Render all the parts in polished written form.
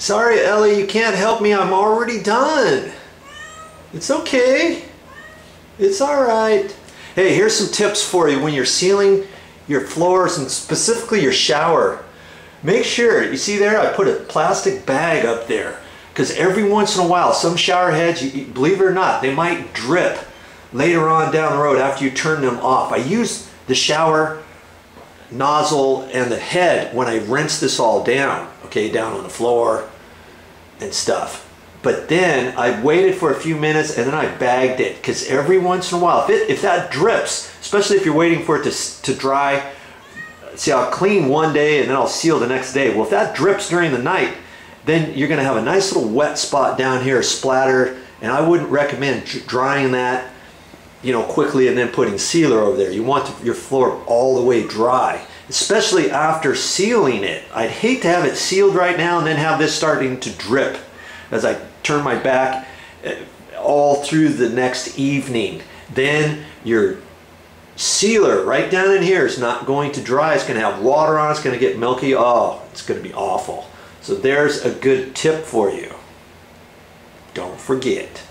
Sorry, Ellie, you can't help me. I'm already done. It's okay. It's all right. Hey, here's some tips for you when you're sealing your floors and specifically your shower. Make sure, you see there, I put a plastic bag up there because every once in a while, some shower heads, believe it or not, they might drip later on down the road after you turn them off. I use the shower nozzle and the head when I rinse this all down, okay, down on the floor and stuff. But then I waited for a few minutes and then I bagged it because every once in a while, if that drips, especially if you're waiting for it to dry, see, I'll clean one day and then I'll seal the next day. Well, if that drips during the night, then you're gonna have a nice little wet spot down here, splatter, and I wouldn't recommend drying that, you know, quickly and then putting sealer over there. You want your floor all the way dry, especially after sealing it. I'd hate to have it sealed right now and then have this starting to drip as I turn my back all through the next evening. Then your sealer right down in here is not going to dry. It's going to have water on it. It's going to get milky. Oh, it's going to be awful. So there's a good tip for you. Don't forget.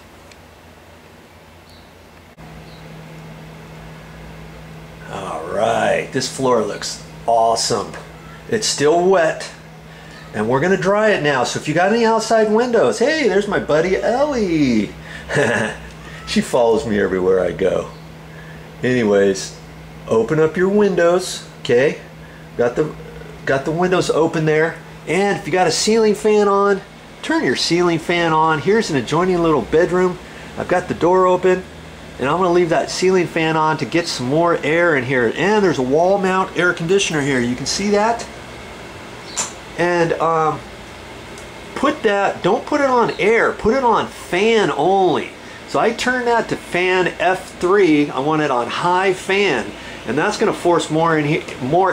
All right, this floor looks awesome. It's still wet and we're going to dry it now. So if you got any outside windows, hey, there's my buddy Ellie. She follows me everywhere I go. Anyways, open up your windows, okay? Got the windows open there. And if you got a ceiling fan on, turn your ceiling fan on. Here's an adjoining little bedroom. I've got the door open and I'm gonna leave that ceiling fan on to get some more air in here. And there's a wall mount air conditioner here. You can see that? And don't put it on air, put it on fan only. So I turn that to fan F3. I want it on high fan, and that's going to force more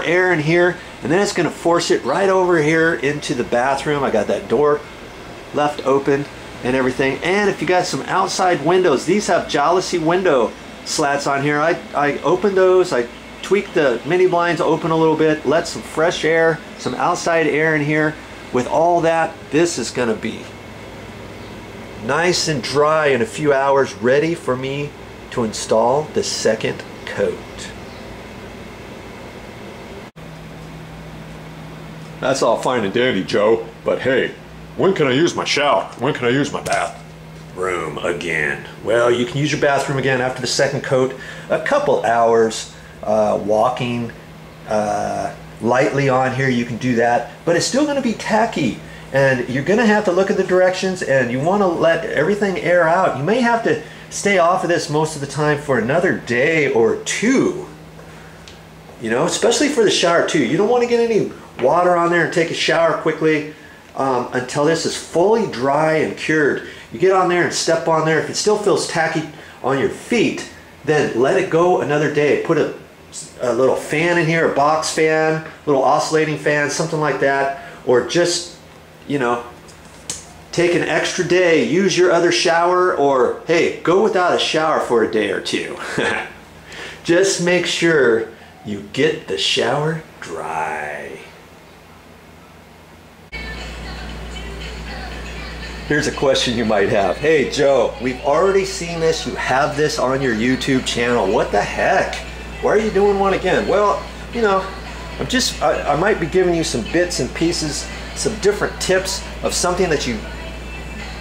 air in here, and then it's going to force it right over here into the bathroom. I got that door left open and everything. And if you got some outside windows, these have jalousie window slats on here. I open those. I tweak the mini blinds open a little bit, let some fresh air, some outside air in here. With all that, this is going to be nice and dry in a few hours, ready for me to install the second coat. That's all fine and dandy, Joe, but hey, when can I use my shower? When can I use my bathroom again? Well, you can use your bathroom again after the second coat. A couple hours walking lightly on here, you can do that, but it's still going to be tacky. And you're going to have to look at the directions and you want to let everything air out. You may have to stay off of this most of the time for another day or two. You know, especially for the shower too. You don't want to get any water on there and take a shower quickly until this is fully dry and cured. You get on there and step on there. If it still feels tacky on your feet, then let it go another day. Put a little fan in here, a box fan, little oscillating fan, something like that. Or just, you know, take an extra day, use your other shower, or hey, go without a shower for a day or two. Just make sure you get the shower dry. Here's a question you might have. Hey Joe, we've already seen this. You have this on your YouTube channel. What the heck? Why are you doing one again? Well, you know, I might be giving you some bits and pieces, some different tips of something that you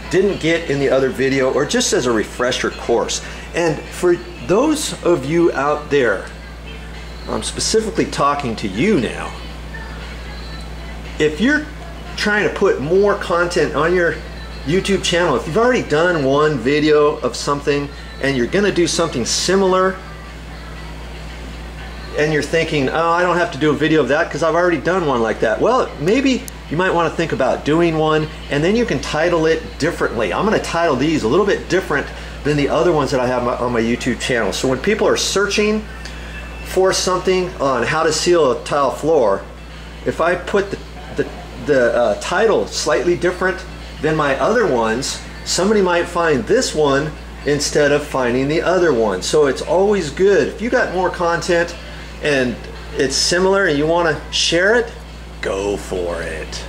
didn't get in the other video, or just as a refresher course. And for those of you out there, I'm specifically talking to you now. If you're trying to put more content on your YouTube channel, if you've already done one video of something and you're gonna do something similar, and you're thinking, oh, I don't have to do a video of that because I've already done one like that. Well, maybe you might want to think about doing one, and then you can title it differently. I'm going to title these a little bit different than the other ones that I have on my YouTube channel. So when people are searching for something on how to seal a tile floor, if I put the title slightly different than my other ones, somebody might find this one instead of finding the other one. So it's always good. If you got more content and it's similar and you want to share it, go for it.